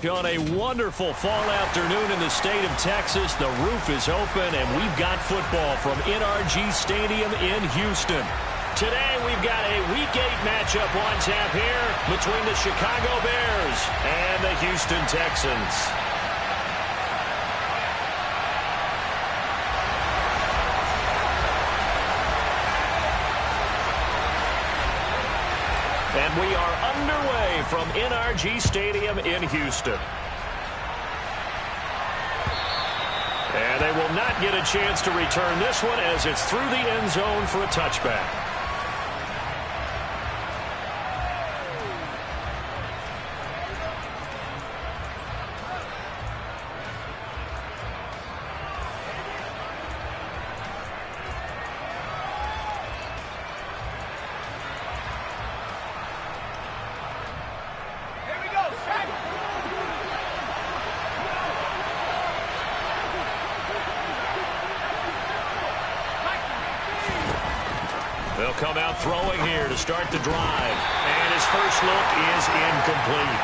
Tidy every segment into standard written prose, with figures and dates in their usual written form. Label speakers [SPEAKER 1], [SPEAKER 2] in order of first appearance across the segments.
[SPEAKER 1] On a wonderful fall afternoon in the state of Texas, the roof is open, and we've got football from NRG Stadium in Houston. Today, we've got a Week 8 matchup on tap here between the Chicago Bears and the Houston Texans. And we are underway from NRG Stadium in Houston. And they will not get a chance to return this one as it's through the end zone for a touchback. They'll come out throwing here to start the drive. And his first look is incomplete.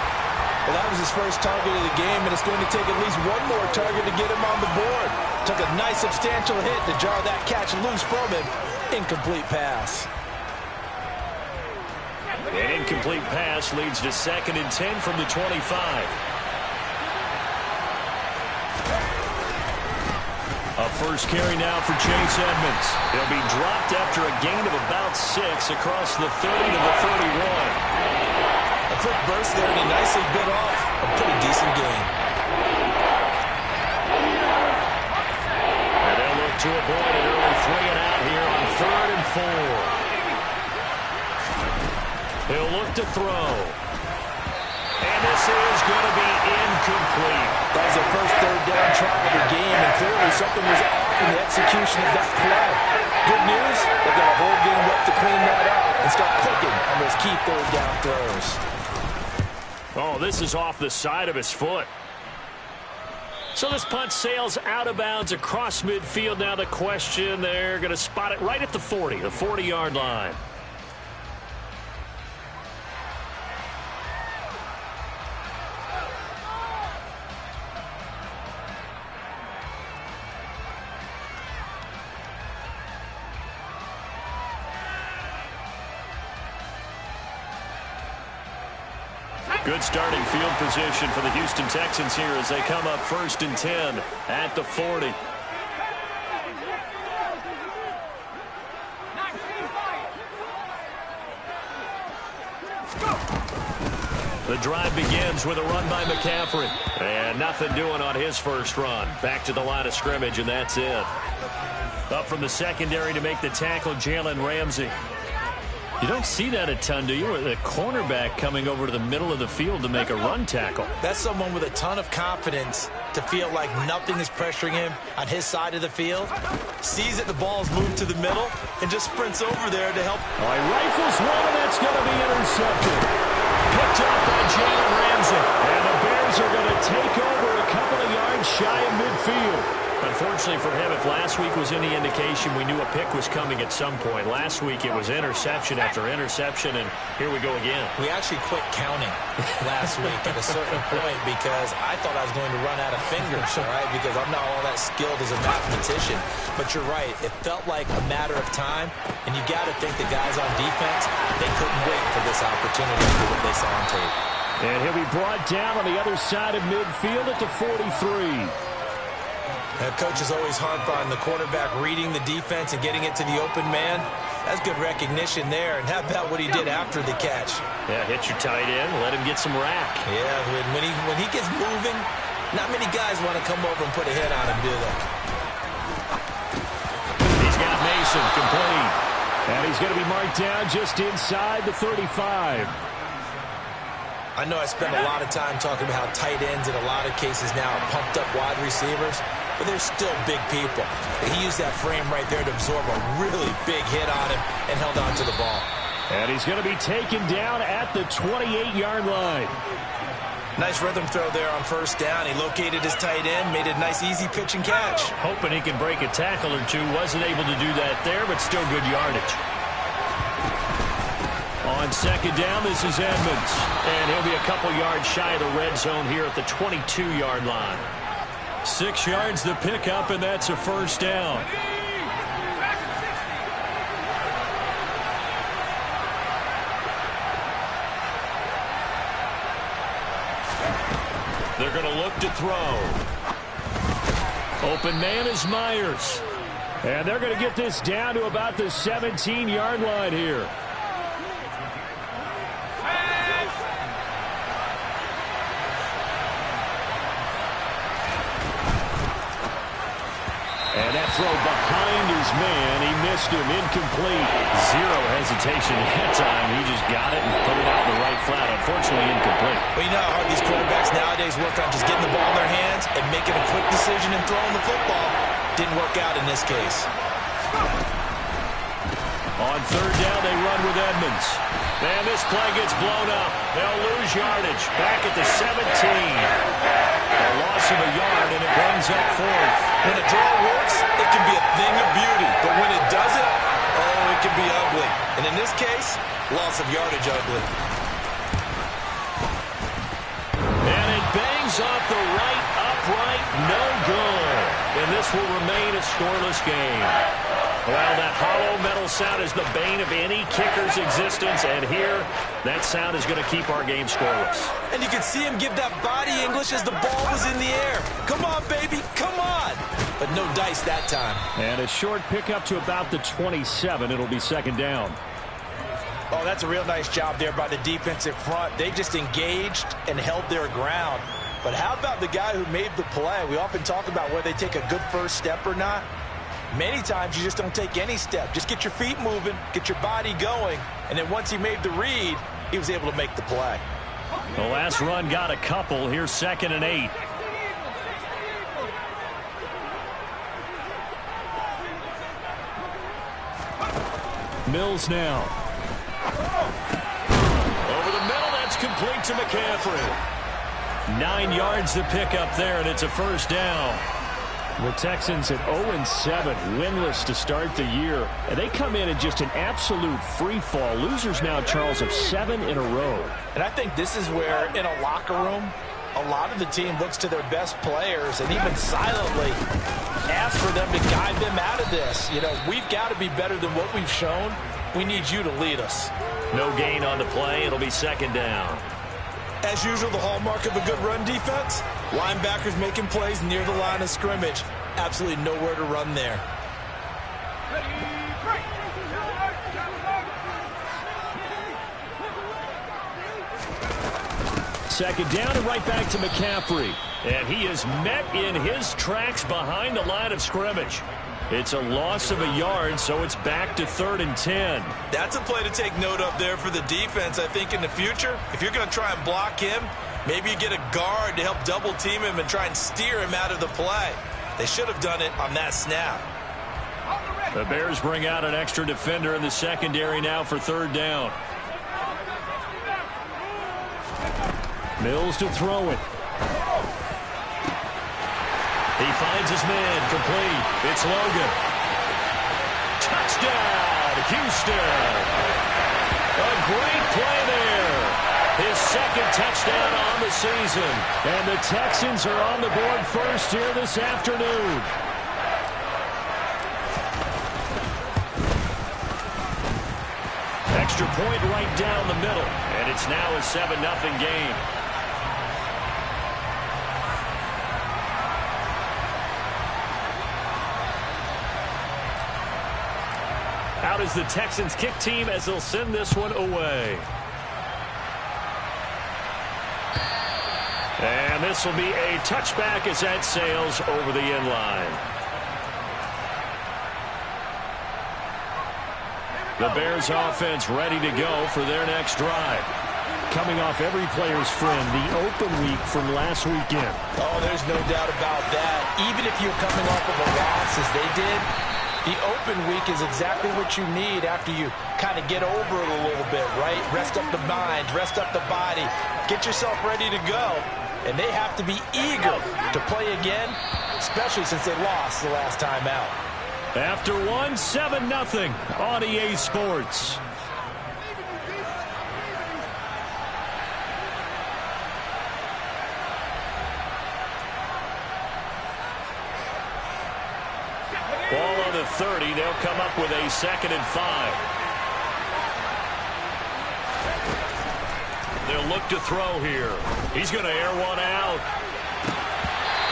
[SPEAKER 2] Well, that was his first target of the game, and it's going to take at least one more target to get him on the board. Took a nice substantial hit to jar that catch loose from him. Incomplete pass.
[SPEAKER 1] An incomplete pass leads to 2nd and 10 from the 25. A first carry now for Chase Edmonds. He'll be dropped after a gain of about 6 across the 30 to the 31.
[SPEAKER 2] A quick burst there, and he nicely bit off a pretty decent gain.
[SPEAKER 1] And they'll look to avoid an early 3 and out here on 3rd and 4. He'll look to throw. And this is going to be incomplete.
[SPEAKER 2] That was their first 3rd down try of the game, and clearly something was off in the execution of that play. Good news, they've got a whole game left to clean that up and start clicking on those key 3rd down throws.
[SPEAKER 1] Oh, this is off the side of his foot. So this punt sails out of bounds across midfield. Now the question, they're going to spot it right at the 40, the 40-yard line. Good starting field position for the Houston Texans here as they come up 1st and 10 at the 40. The drive begins with a run by McCaffrey. And nothing doing on his first run. Back to the line of scrimmage, and that's it. Up from the secondary to make the tackle, Jalen Ramsey. You don't see that a ton, do you? With a cornerback coming over to the middle of the field to make a run tackle.
[SPEAKER 2] That's someone with a ton of confidence to feel like nothing is pressuring him on his side of the field. Sees that the ball's moved to the middle and just sprints over there to help.
[SPEAKER 1] Oh, he rifles one, and that's going to be intercepted. Picked up by Jalen Ramsey. And the Bears are going to take over a couple of yards shy of midfield. Unfortunately for him, if last week was any indication, we knew a pick was coming at some point. Last week it was interception after interception, and here we go again.
[SPEAKER 2] We actually quit counting last week at a certain point because I thought I was going to run out of fingers, all right, because I'm not all that skilled as a mathematician. But you're right. It felt like a matter of time, and you got to think the guys on defense, they couldn't wait for this opportunity for what they saw on tape.
[SPEAKER 1] And he'll be brought down on the other side of midfield at the 43.
[SPEAKER 2] Coaches always harp on the quarterback reading the defense and getting it to the open man. That's good recognition there. And how about what he did after the catch?
[SPEAKER 1] Yeah, hit your tight end, let him get some rack.
[SPEAKER 2] Yeah, when he gets moving, not many guys want to come over and put a hit on him, do they?
[SPEAKER 1] He's got Mason complete. And he's going to be marked down just inside the 35.
[SPEAKER 2] I know I spend a lot of time talking about how tight ends in a lot of cases now are pumped up wide receivers, but they're still big people. He used that frame right there to absorb a really big hit on him and held on to the ball.
[SPEAKER 1] And he's going to be taken down at the 28-yard line.
[SPEAKER 2] Nice rhythm throw there on 1st down. He located his tight end, made a nice easy pitch and catch.
[SPEAKER 1] Hoping he can break a tackle or two. Wasn't able to do that there, but still good yardage. On On second down, this is Edmonds. And he'll be a couple yards shy of the red zone here at the 22-yard line. 6 yards the pickup, and that's a first down. They're going to look to throw. Open man is Myers. And they're going to get this down to about the 17-yard line here. And that throw behind his man. He missed him. Incomplete. Zero hesitation that time. He just got it and put it out in the right flat. Unfortunately, incomplete.
[SPEAKER 2] Well, you know how hard these quarterbacks nowadays work on just getting the ball in their hands and making a quick decision and throwing the football. Didn't work out in this case.
[SPEAKER 1] On third down, they run with Edmonds. And this play gets blown up. They'll lose yardage. Back at the 17. A loss of a yard, and it brings up fourth.
[SPEAKER 2] When a draw works, it can be a thing of beauty. But when it doesn't, oh, it can be ugly. And in this case, loss of yardage ugly.
[SPEAKER 1] And it bangs off the right upright. No good. And this will remain a scoreless game. Well, that hollow metal sound is the bane of any kicker's existence, and here, that sound is going to keep our game scoreless.
[SPEAKER 2] And you can see him give that body English as the ball was in the air. Come on, baby, come on. But no dice that time. And
[SPEAKER 1] a short pickup to about the 27. It'll be second down.
[SPEAKER 2] Oh, that's a real nice job there by the defensive front. They just engaged and held their ground. But how about the guy who made the play? We often talk about whether they take a good first step or not. Many times you just don't take any step. Just get your feet moving, get your body going, and then once he made the read, he was able to make the play.
[SPEAKER 1] The last run got a couple. Here's 2nd and 8. Mills now. Over the middle, that's complete to McCaffrey. 9 yards to pick up there, and it's a first down. The Texans at 0-7, winless to start the year. And they come in just an absolute free fall. Losers now, Charles, of 7 in a row.
[SPEAKER 2] And I think this is where, in a locker room, a lot of the team looks to their best players and even silently asks for them to guide them out of this. You know, we've got to be better than what we've shown. We need you to lead us.
[SPEAKER 1] No gain on the play. It'll be second down.
[SPEAKER 2] As usual, the hallmark of a good run defense, linebackers making plays near the line of scrimmage. Absolutely nowhere to run there.
[SPEAKER 1] Second down and right back to McCaffrey. And he is met in his tracks behind the line of scrimmage. It's a loss of a yard, so it's back to 3rd and 10.
[SPEAKER 2] That's a play to take note of there for the defense, I think, in the future. If you're going to try and block him, maybe you get a guard to help double-team him and try and steer him out of the play. They should have done it on that snap.
[SPEAKER 1] The Bears bring out an extra defender in the secondary now for 3rd down. Mills to throw it. He finds his man, complete. It's Logan. Touchdown, Houston. A great play there. His 2nd touchdown on the season. And the Texans are on the board first here this afternoon. Extra point right down the middle. And it's now a 7-0 game. Out is the Texans kick team as they'll send this one away. And this will be a touchback as that sails over the end line. The Bears offense ready to go for their next drive. Coming off every player's friend, the open week from last weekend.
[SPEAKER 2] Oh, there's no doubt about that. Even if you're coming off of a loss as they did, the open week is exactly what you need after you kind of get over it a little bit, right? Rest up the mind, rest up the body, get yourself ready to go. And they have to be eager to play again, especially since they lost the last time out.
[SPEAKER 1] After one, 7-0 on EA Sports. the 30. They'll come up with a 2nd and 5. They'll look to throw here. He's going to air one out.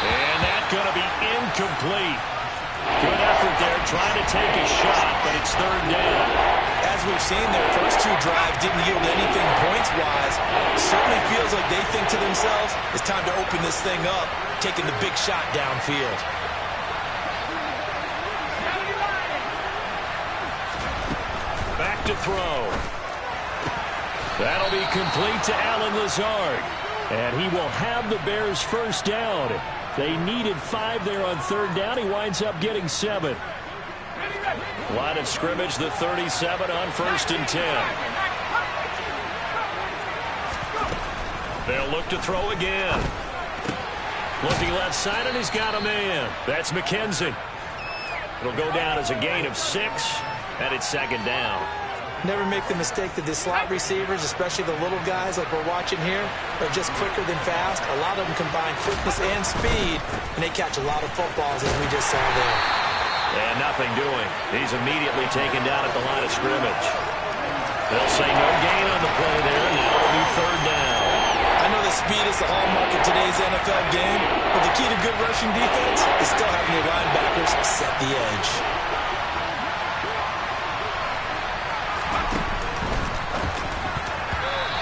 [SPEAKER 1] And that's going to be incomplete. Good effort there, trying to take a shot, but it's 3rd down.
[SPEAKER 2] As we've seen, their first 2 drives didn't yield anything points-wise. Certainly feels like they think to themselves, it's time to open this thing up, taking the big shot downfield.
[SPEAKER 1] Back to throw. That'll be complete to Allen Lazard. And he will have the Bears' first down. They needed 5 there on 3rd down. He winds up getting 7. Line of scrimmage, the 37 on 1st and 10. They'll look to throw again. Looking left side, and he's got a man. That's McKenzie. It'll go down as a gain of 6, and it's 2nd down.
[SPEAKER 2] Never make the mistake that the slot receivers, especially the little guys like we're watching here, are just quicker than fast. A lot of them combine quickness and speed, and they catch a lot of footballs, as we just saw there.
[SPEAKER 1] And nothing doing. He's immediately taken down at the line of scrimmage. They'll say no gain on the play there. Now it'll be 3rd down.
[SPEAKER 2] I know the speed is the hallmark of today's NFL game, but the key to good rushing defense is still having your linebackers set the edge.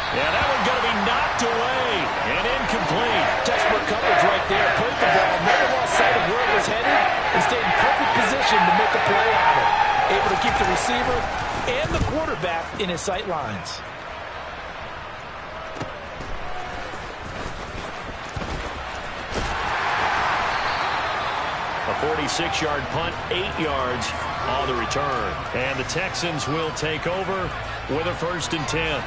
[SPEAKER 1] Yeah, that one's going to be knocked away and incomplete.
[SPEAKER 2] Textbook coverage right there. Put the ball, never lost sight of where it was headed, and stayed in perfect position to make a play on it. Able to keep the receiver and the quarterback in his sight lines.
[SPEAKER 1] A 46-yard punt, 8 yards on the return. And the Texans will take over with a 1st and 10.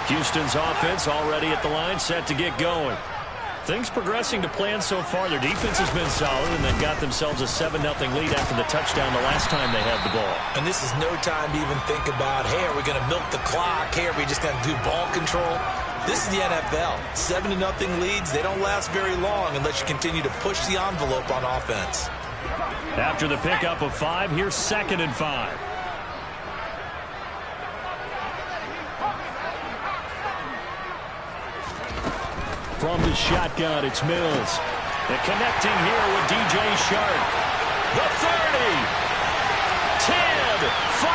[SPEAKER 1] Houston's offense already at the line, set to get going. Things progressing to plan so far. Their defense has been solid, and they've got themselves a 7-0 lead after the touchdown the last time they had the ball.
[SPEAKER 2] And this is no time to even think about, hey, are we going to milk the clock? Hey, are we just going to do ball control? This is the NFL. 7-0 leads, they don't last very long unless you continue to push the envelope on offense.
[SPEAKER 1] After the pickup of 5, here's 2nd and 5. From the shotgun, it's Mills. And connecting here with DJ Sharp. The 30. 10. 5.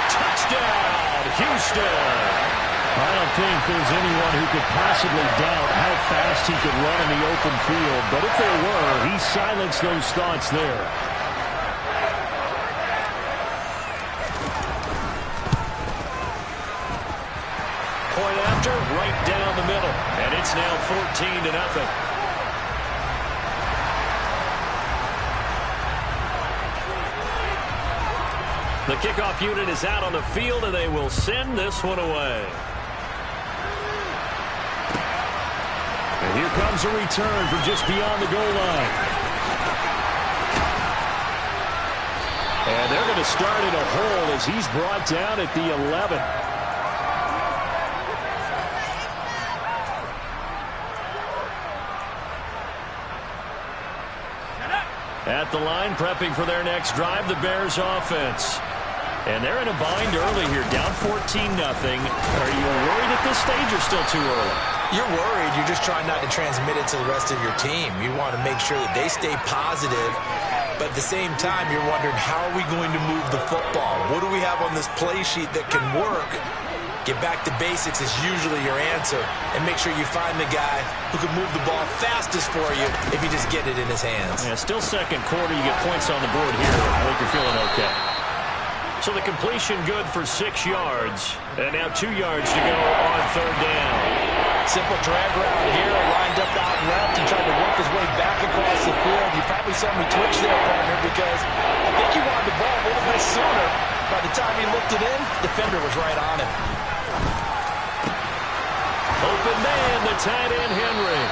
[SPEAKER 1] Touchdown, Houston. I don't think there's anyone who could possibly doubt how fast he could run in the open field. But if there were, he silenced those thoughts there. Point after, right down the middle. And it's now 14-0. The kickoff unit is out on the field, and they will send this one away. And here comes a return from just beyond the goal line. And they're going to start in a hole as he's brought down at the 11. At the line, prepping for their next drive, the Bears offense. And they're in a bind early here, down 14-0. Are you worried at this stage or still too early?
[SPEAKER 2] You're worried. You're just trying not to transmit it to the rest of your team. You want to make sure that they stay positive. But at the same time, you're wondering, how are we going to move the football? What do we have on this play sheet that can work? Get back to basics is usually your answer. And make sure you find the guy who can move the ball fastest for you if you just get it in his hands.
[SPEAKER 1] Yeah, still second quarter. You get points on the board here. I think you're feeling okay. So the completion good for 6 yards. And now 2 yards to go on 3rd down.
[SPEAKER 2] Simple drag route here, lined up out left and tried to work his way back across the field. You probably saw me twitch there, partner, because I think he wanted the ball a little bit sooner. By the time he looked it in, the defender was right on him.
[SPEAKER 1] Open man, the tight end, Henry.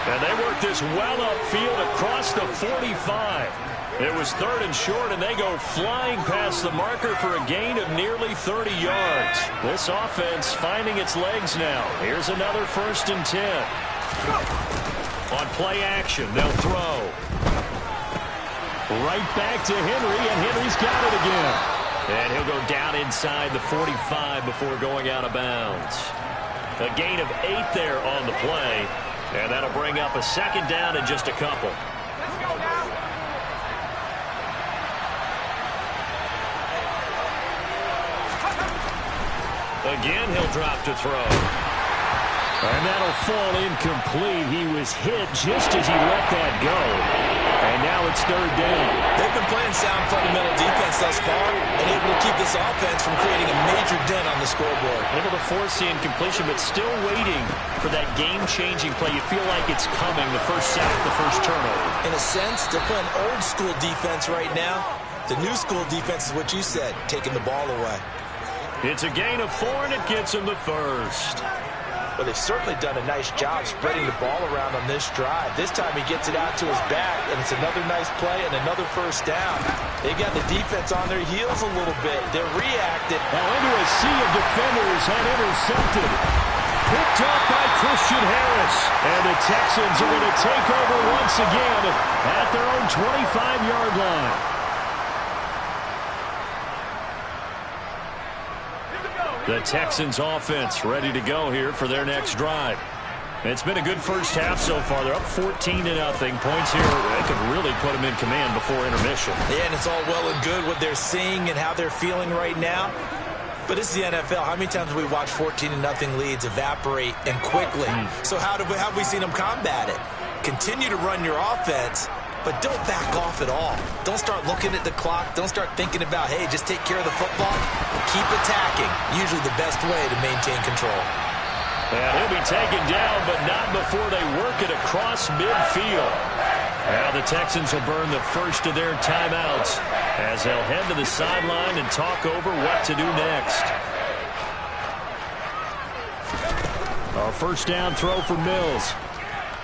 [SPEAKER 1] And they work this well upfield across the 45. It was 3rd and short, and they go flying past the marker for a gain of nearly 30 yards. This offense finding its legs now. Here's another 1st and 10. On play action, they'll throw. Right back to Henry, and Henry's got it again. And he'll go down inside the 45 before going out of bounds. A gain of 8 there on the play, and that'll bring up a 2nd down in just a couple. Again, he'll drop to throw. And that'll fall incomplete. He was hit just as he let that go. And now it's 3rd down.
[SPEAKER 2] They've been playing sound fundamental defense thus far and able to keep this offense from creating a major dent on the scoreboard.
[SPEAKER 1] Able to force the incompletion, but still waiting for that game-changing play. You feel like it's coming, the first sack, the first turnover.
[SPEAKER 2] In a sense, they're playing old-school defense right now. The new school defense is what you said, taking the ball away.
[SPEAKER 1] It's a gain of 4, and it gets him the 1st.
[SPEAKER 2] Well, they've certainly done a nice job spreading the ball around on this drive. This time he gets it out to his back, and it's another nice play and another 1st down. They got the defense on their heels a little bit. They're reacting.
[SPEAKER 1] Now into a sea of defenders and intercepted. Picked up by Christian Harris. And the Texans are going to take over once again at their own 25-yard line. The Texans offense ready to go here for their next drive. It's been a good first half so far. They're up 14-0. Points here, they could really put them in command before intermission.
[SPEAKER 2] Yeah, and it's all well and good what they're seeing and how they're feeling right now. But this is the NFL. How many times have we watched 14-0 leads evaporate and quickly? So how have we seen them combat it? Continue to run your offense, but don't back off at all. Don't start looking at the clock. Don't start thinking about, hey, just take care of the football. Keep attacking. Usually the best way to maintain control.
[SPEAKER 1] And he'll be taken down, but not before they work it across midfield. Now the Texans will burn the first of their timeouts as they'll head to the sideline and talk over what to do next. A 1st down throw for Mills.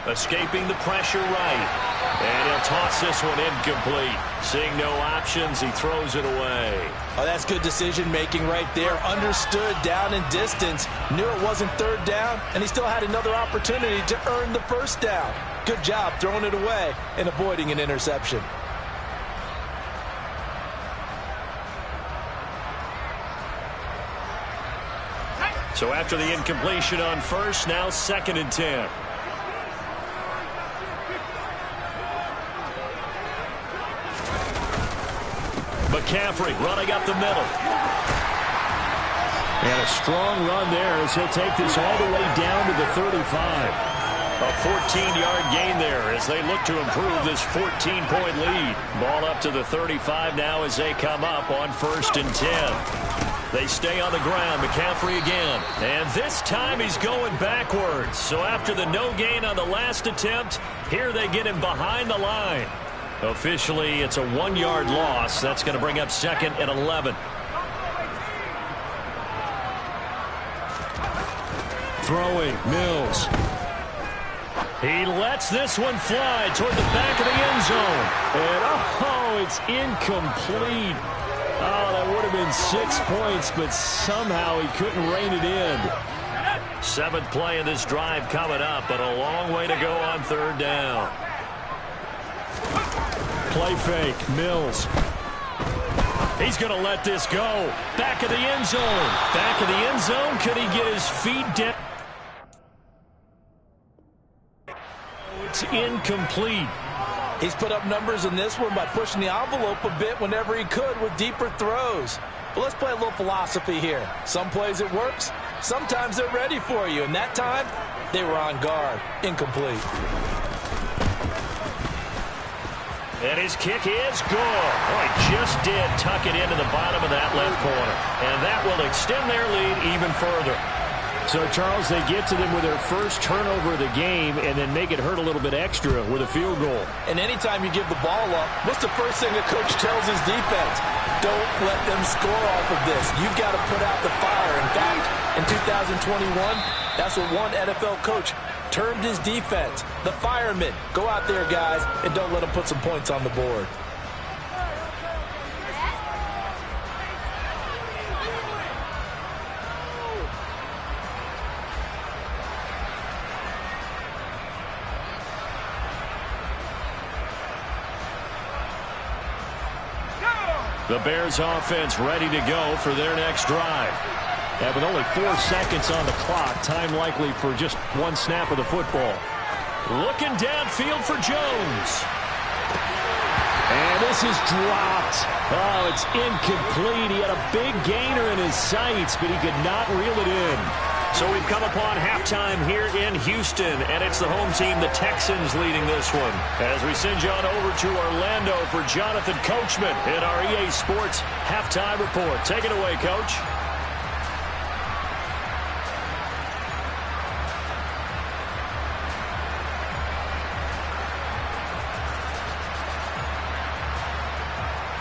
[SPEAKER 1] Escaping the pressure right. And he'll toss this one incomplete. Seeing no options, he throws it away.
[SPEAKER 2] Oh, that's good decision-making right there. Understood down and distance. Knew it wasn't 3rd down, and he still had another opportunity to earn the 1st down. Good job throwing it away and avoiding an interception.
[SPEAKER 1] So after the incompletion on 1st, now 2nd and 10. McCaffrey running up the middle. And a strong run there as he'll take this all the way down to the 35. A 14-yard gain there as they look to improve this 14-point lead. Ball up to the 35 now as they come up on 1st and 10. They stay on the ground. McCaffrey again. And this time he's going backwards. So after the no gain on the last attempt, here they get him behind the line. Officially, it's a 1-yard loss. That's going to bring up 2nd and 11. Throwing, Mills. He lets this one fly toward the back of the end zone. And, oh, it's incomplete. Oh, that would have been 6 points, but somehow he couldn't rein it in. 7th play of this drive coming up, but a long way to go on 3rd down. Play fake, Mills. He's going to let this go. Back of the end zone. Back of the end zone. Could he get his feet down? It's incomplete.
[SPEAKER 2] He's put up numbers in this one by pushing the envelope a bit whenever he could with deeper throws. But let's play a little philosophy here. Some plays it works. Sometimes they're ready for you. And that time, they were on guard. Incomplete.
[SPEAKER 1] And his kick is good. Oh, he just did tuck it into the bottom of that left corner. And that will extend their lead even further. So, Charles, they get to them with their first turnover of the game and then make it hurt a little bit extra with a field goal.
[SPEAKER 2] And anytime you give the ball up, what's the first thing a coach tells his defense? Don't let them score off of this. You've got to put out the fire. In fact, in 2021, that's what one NFL coach termed his defense. The firemen. Go out there, guys, and don't let them put some points on the board.
[SPEAKER 1] The Bears offense ready to go for their next drive.
[SPEAKER 3] And with only 4 seconds on the clock, time likely for just one snap of the football.
[SPEAKER 1] Looking downfield for Jones.
[SPEAKER 3] And this is dropped. Oh, it's incomplete. He had a big gainer in his sights, but he could not reel it in.
[SPEAKER 1] So we've come upon halftime here in Houston, and it's the home team, the Texans, leading this one. As we send you on over to Orlando for Jonathan Coachman in our EA Sports Halftime Report. Take it away, Coach.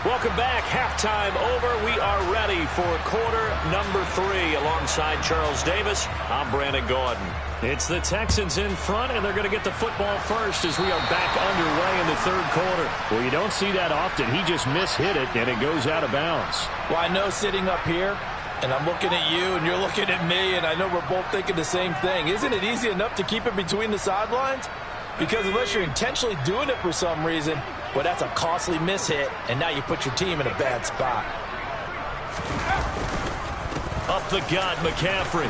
[SPEAKER 1] Welcome back. Halftime over. We are ready for quarter number 3 alongside Charles Davis. I'm Brandon Gordon. It's the Texans in front, and they're going to get the football first as we are back underway in the third quarter.
[SPEAKER 3] Well, you don't see that often. He just mishit it, and it goes out of bounds.
[SPEAKER 2] Well, I know sitting up here, and I'm looking at you, and you're looking at me, and I know we're both thinking the same thing. Isn't it easy enough to keep it between the sidelines? Because unless you're intentionally doing it for some reason, well, that's a costly mishit, and now you put your team in a bad spot.
[SPEAKER 1] Up the gut, McCaffrey.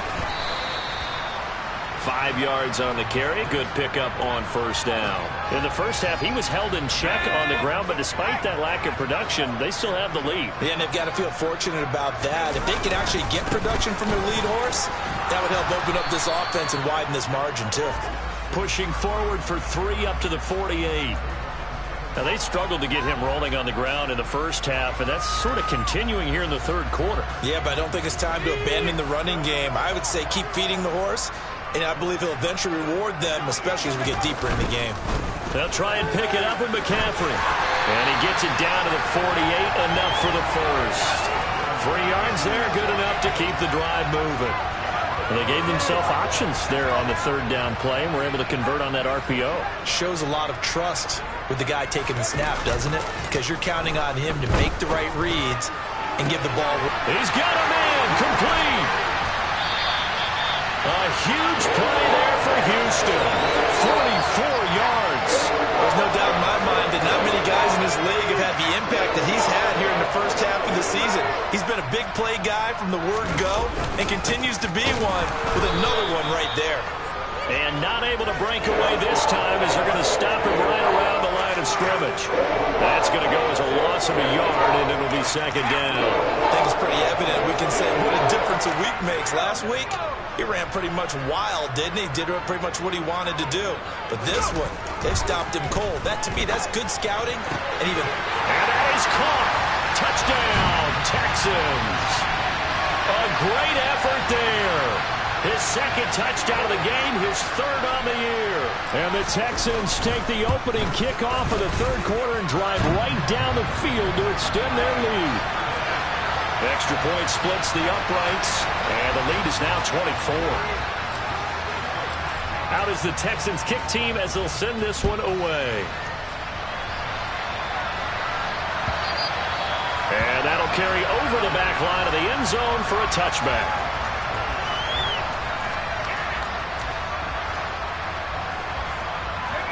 [SPEAKER 1] 5 yards on the carry. Good pickup on first down. In the first half, he was held in check on the ground, but despite that lack of production, they still have the lead.
[SPEAKER 2] Yeah, and they've got to feel fortunate about that. If they can actually get production from their lead horse, that would help open up this offense and widen this margin, too.
[SPEAKER 1] Pushing forward for 3 up to the 48. Now, they struggled to get him rolling on the ground in the first half, and that's sort of continuing here in the third quarter.
[SPEAKER 2] Yeah, but I don't think it's time to abandon the running game. I would say keep feeding the horse, and I believe he'll eventually reward them, especially as we get deeper in the game.
[SPEAKER 1] They'll try and pick it up with McCaffrey. And he gets it down to the 48, enough for the first. 3 yards there, good enough to keep the drive moving. Well, they gave themselves options there on the third down play and were able to convert on that RPO.
[SPEAKER 2] Shows a lot of trust with the guy taking the snap, doesn't it? Because you're counting on him to make the right reads and give the ball.
[SPEAKER 1] He's got a man complete. A huge play there for Houston. 44 yards.
[SPEAKER 2] There's no doubt in my mind that not many guys in this league have had the impact that he's had here in the first half of the season. He's been a big play guy from the word go and continues to be one with another one right there.
[SPEAKER 1] And not able to break away this time as they're going to stop him right around the line of scrimmage. That's going to go as a loss of a yard, and it'll be second down.
[SPEAKER 2] I think it's pretty evident. We can say what a difference a week makes. Last week, he ran pretty much wild, didn't he? Did pretty much what he wanted to do. But this one, they've stopped him cold. That, to me, that's good scouting. And
[SPEAKER 1] that is caught. Touchdown, Texans. A great effort there. His second touchdown of the game, his third on the year.
[SPEAKER 3] And the Texans take the opening kickoff of the third quarter and drive right down the field to extend their lead.
[SPEAKER 1] Extra point splits the uprights, and the lead is now 24. Out is the Texans kick team as they'll send this one away. And that'll carry over the back line of the end zone for a touchback.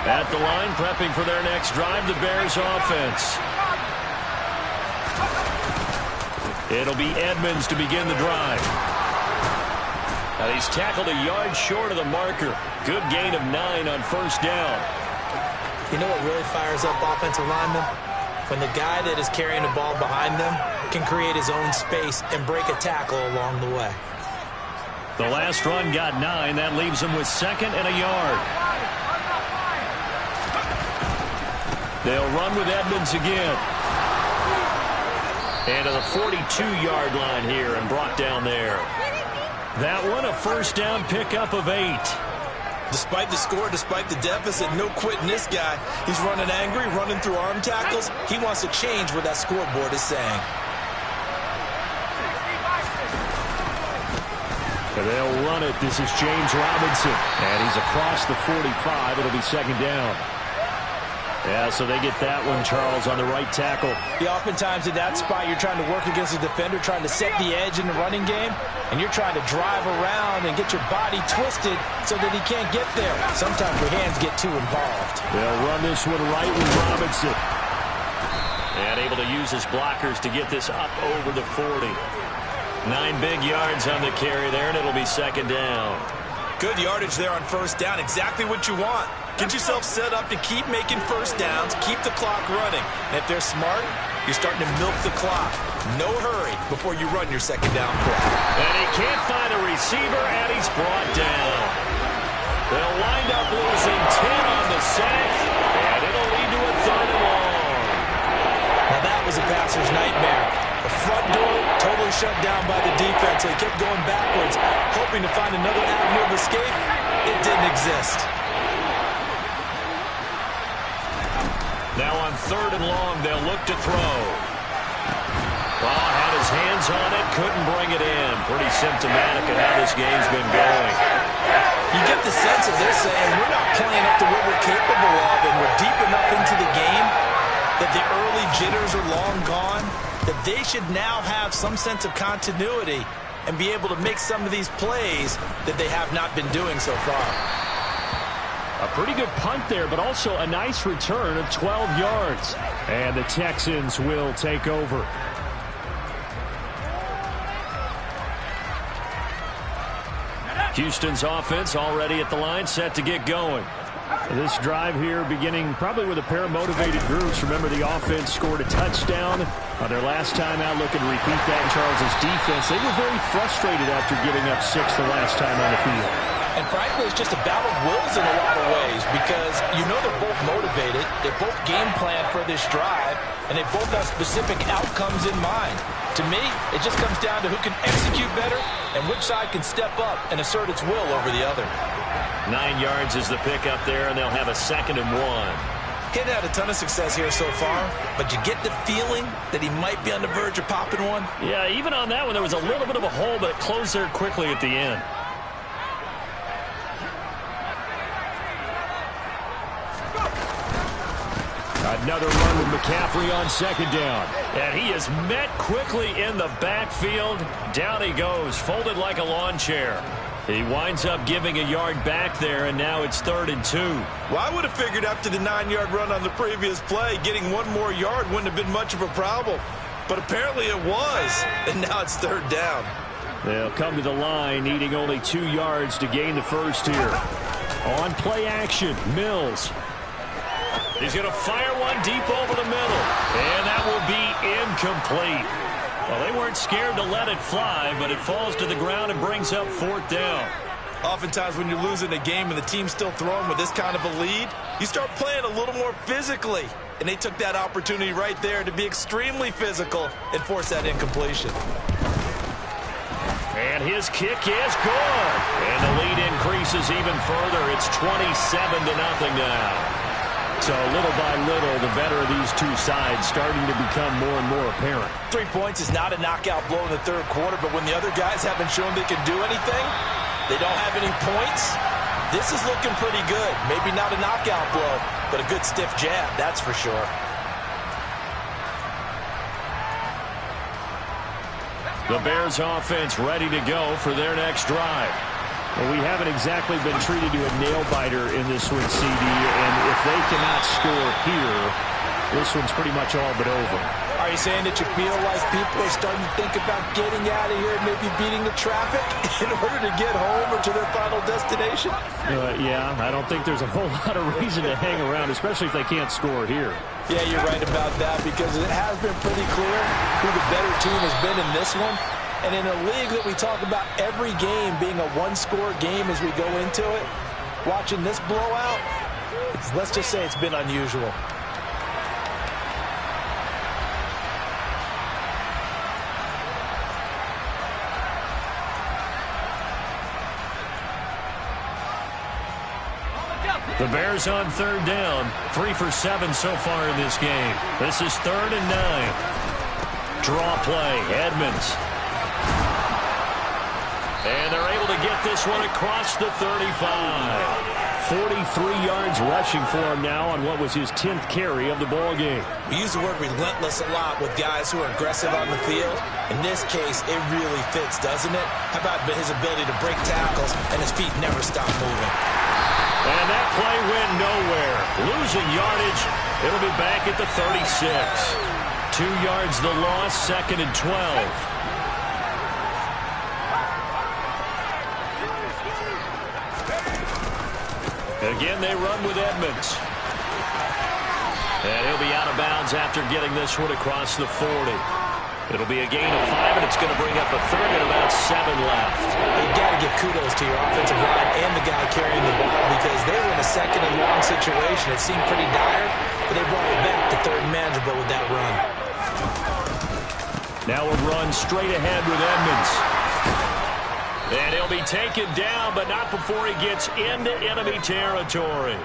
[SPEAKER 1] At the line, prepping for their next drive, the Bears offense. It'll be Edmonds to begin the drive. Now he's tackled a yard short of the marker. Good gain of 9 on first down.
[SPEAKER 2] You know what really fires up offensive linemen? When the guy that is carrying the ball behind them can create his own space and break a tackle along the way.
[SPEAKER 1] The last run got 9. That leaves him with second and a yard. They'll run with Edmonds again. And to the 42-yard line here and brought down there. That one a first down pickup of 8.
[SPEAKER 2] Despite the score, despite the deficit, no quitting this guy. He's running angry, running through arm tackles. He wants to change what that scoreboard is saying.
[SPEAKER 3] And they'll run it. This is James Robinson. And he's across the 45. It'll be second down. Yeah, so they get that one, Charles, on the right tackle.
[SPEAKER 2] Yeah, oftentimes in that spot, you're trying to work against a defender, trying to set the edge in the running game, and you're trying to drive around and get your body twisted so that he can't get there. Sometimes your hands get too involved.
[SPEAKER 3] They'll run this one right with Robinson.
[SPEAKER 1] And able to use his blockers to get this up over the 40. 9 big yards on the carry there, and it'll be second down.
[SPEAKER 2] Good yardage there on first down. Exactly what you want. Get yourself set up to keep making first downs, keep the clock running. And if they're smart, you're starting to milk the clock. No hurry before you run your second down play.
[SPEAKER 1] And he can't find a receiver, and he's brought down. They'll wind up losing 10 on the sack, and it'll lead to a 3rd and long.
[SPEAKER 2] Now that was a passer's nightmare. The front door totally shut down by the defense, so he kept going backwards, hoping to find another avenue of escape. It didn't exist.
[SPEAKER 1] Now on 3rd and long, they'll look to throw. Well, had his hands on it, couldn't bring it in. Pretty symptomatic of how this game's been going.
[SPEAKER 2] You get the sense that they're saying we're not playing up to what we're capable of, and we're deep enough into the game that the early jitters are long gone, that they should now have some sense of continuity and be able to make some of these plays that they have not been doing so far.
[SPEAKER 3] A pretty good punt there, but also a nice return of 12 yards. And the Texans will take over.
[SPEAKER 1] Houston's offense already at the line, set to get going.
[SPEAKER 3] This drive here beginning probably with a pair of motivated groups. Remember, the offense scored a touchdown on their last time out. Looking to repeat that in Charles' defense. They were very frustrated after giving up 6 the last time on the field.
[SPEAKER 2] And frankly, it's just a battle of wills in a lot of ways because you know they're both motivated. They both game plan for this drive, and they both have specific outcomes in mind. To me, it just comes down to who can execute better and which side can step up and assert its will over the other.
[SPEAKER 1] 9 yards is the pickup there, and they'll have a 2nd and 1.
[SPEAKER 2] He hadn't had a ton of success here so far, but you get the feeling that he might be on the verge of popping one.
[SPEAKER 1] Yeah, even on that one, there was a little bit of a hole, but it closed there quickly at the end.
[SPEAKER 3] Another run with McCaffrey on 2nd down.
[SPEAKER 1] And he is met quickly in the backfield. Down he goes, folded like a lawn chair. He winds up giving a yard back there, and now it's 3rd and 2.
[SPEAKER 2] Well, I would have figured after the 9-yard run on the previous play, getting 1 more yard wouldn't have been much of a problem. But apparently it was, and now it's 3rd down.
[SPEAKER 3] They'll come to the line, needing only 2 yards to gain the first here. On play action, Mills.
[SPEAKER 1] He's going to fire one deep over the middle, and that will be incomplete. Well, they weren't scared to let it fly, but it falls to the ground and brings up 4th down.
[SPEAKER 2] Oftentimes when you're losing a game and the team's still throwing with this kind of a lead, you start playing a little more physically. And they took that opportunity right there to be extremely physical and force that incompletion.
[SPEAKER 1] And his kick is good. And the lead increases even further. It's 27-0 now.
[SPEAKER 3] So little by little, the better of these two sides starting to become more and more apparent.
[SPEAKER 2] 3 points is not a knockout blow in the 3rd quarter, but when the other guys haven't shown they can do anything, they don't have any points, this is looking pretty good. Maybe not a knockout blow, but a good stiff jab, that's for sure.
[SPEAKER 1] The Bears offense ready to go for their next drive.
[SPEAKER 3] Well, we haven't exactly been treated to a nail-biter in this one, CD, and if they cannot score here, this one's pretty much all but over.
[SPEAKER 2] Are you saying that you feel like people are starting to think about getting out of here and maybe beating the traffic in order to get home or to their final destination?
[SPEAKER 3] Yeah, I don't think there's a whole lot of reason to hang around, especially if they can't score here.
[SPEAKER 2] Yeah, you're right about that because it has been pretty clear who the better team has been in this one. And in a league that we talk about every game being a one-score game as we go into it, watching this blowout, let's just say it's been unusual.
[SPEAKER 1] The Bears on 3rd down. 3 for 7 so far in this game. This is 3rd and 9. Draw play, Edmonds. And they're able to get this one across the 35.
[SPEAKER 3] 43 yards rushing for him now on what was his 10th carry of the ball game.
[SPEAKER 2] We use the word relentless a lot with guys who are aggressive on the field. In this case, it really fits, doesn't it? How about his ability to break tackles and his feet never stop moving?
[SPEAKER 1] And that play went nowhere. Losing yardage. It'll be back at the 36. 2 yards the loss, 2nd and 12. Again, they run with Edmonds. And he'll be out of bounds after getting this one across the 40. It'll be a gain of 5, and it's going to bring up a third and about 7 left.
[SPEAKER 2] You got to give kudos to your offensive line and the guy carrying the ball because they were in a 2nd and long situation. It seemed pretty dire, but they brought it back to 3rd and manageable with that run.
[SPEAKER 1] Now a run straight ahead with Edmonds. And he'll be taken down, but not before he gets into enemy territory.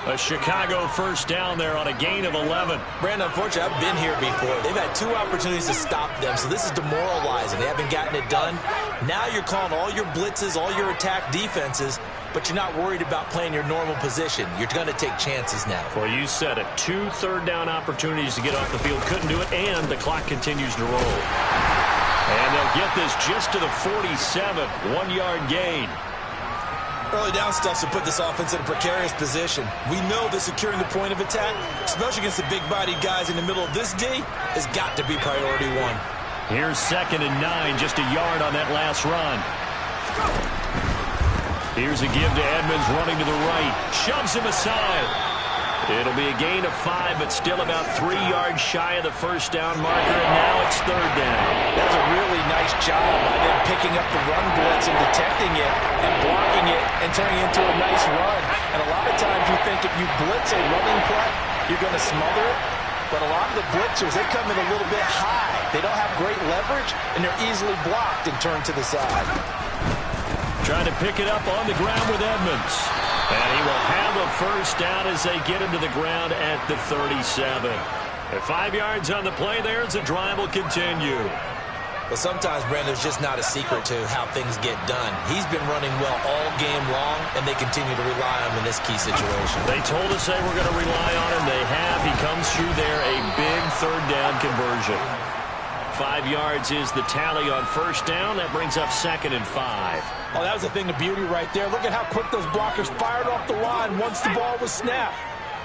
[SPEAKER 1] A Chicago first down there on a gain of 11.
[SPEAKER 2] Brandon, unfortunately, I've been here before. They've had 2 opportunities to stop them, so this is demoralizing. They haven't gotten it done. Now you're calling all your blitzes, all your attack defenses, but you're not worried about playing your normal position. You're going to take chances now.
[SPEAKER 1] Well, you said it. 2 third-down opportunities to get off the field. Couldn't do it, and the clock continues to roll. And they'll get this just to the 47. 1-yard gain.
[SPEAKER 2] Early down stuff to put this offense in a precarious position. We know that securing the point of attack, especially against the big-bodied guys in the middle of this D, has got to be priority 1.
[SPEAKER 1] Here's 2nd and 9, just a yard on that last run. Here's a give to Edmonds running to the right. Shoves him aside. It'll be a gain of 5, but still about 3 yards shy of the first down marker, and now it's 3rd down.
[SPEAKER 2] That's a really nice job by them picking up the run blitz and detecting it and blocking it and turning it into a nice run. And a lot of times you think if you blitz a running play, you're going to smother it. But a lot of the blitzers, they come in a little bit high. They don't have great leverage, and they're easily blocked and turned to the side.
[SPEAKER 1] Trying to pick it up on the ground with Edmonds. And he will have a first down as they get him to the ground at the 37. At 5 yards on the play there as the drive will continue.
[SPEAKER 2] But sometimes, Brandon, there's just not a secret to how things get done. He's been running well all game long, and they continue to rely on him in this key situation.
[SPEAKER 1] They told us they were going to rely on him. They have. He comes through there, a big 3rd down conversion. 5 yards is the tally on first down. That brings up 2nd and 5.
[SPEAKER 2] Oh, that was a thing of beauty right there. Look at how quick those blockers fired off the line once the ball was snapped.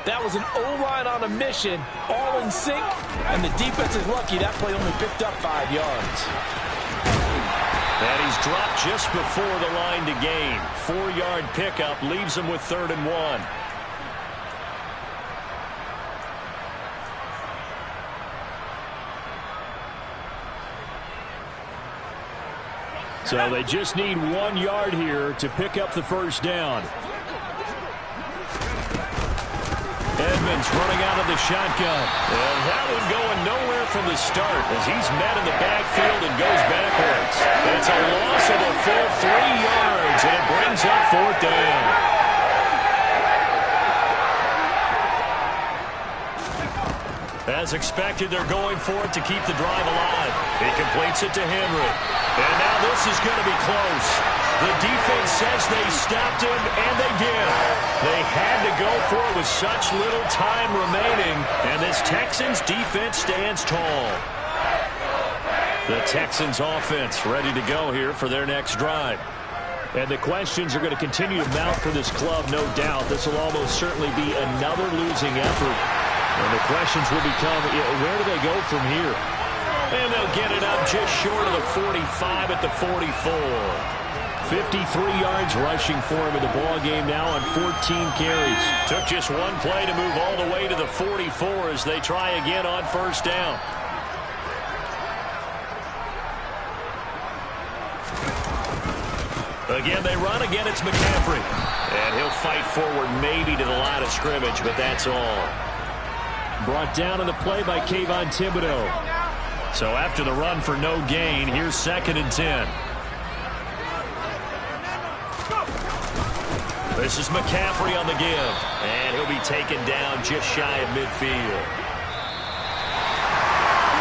[SPEAKER 2] That was an O-line on a mission, all in sync, and the defense is lucky that play only picked up 5 yards.
[SPEAKER 1] And he's dropped just before the line to gain. 4-yard pickup leaves him with 3rd and 1. So they just need 1 yard here to pick up the first down. Edmonds running out of the shotgun. And that one going nowhere from the start as he's met in the backfield and goes backwards. It's a loss of a full 3 yards, and it brings up 4th down. As expected, they're going for it to keep the drive alive. He completes it to Henry. And now this is going to be close. The defense says they stopped him, and they did. They had to go for it with such little time remaining, and this Texans defense stands tall. The Texans offense ready to go here for their next drive. And the questions are going to continue to mount for this club, no doubt. This will almost certainly be another losing effort. And the questions will become, where do they go from here? And they'll get it up just short of the 45 at the 44. 53 yards rushing for him in the ball game now on 14 carries. Took just 1 play to move all the way to the 44 as they try again on first down. Again, they run. Again, it's McCaffrey. And he'll fight forward maybe to the line of scrimmage, but that's all. Brought down on the play by Kayvon Thibodeau. So after the run for no gain, here's 2nd and 10. This is McCaffrey on the give. And he'll be taken down just shy of midfield.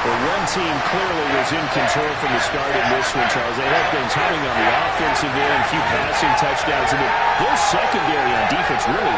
[SPEAKER 3] Well, one team clearly was in control from the start in this one, Charles. They had things humming on the offensive end, a few passing touchdowns, and their secondary on defense really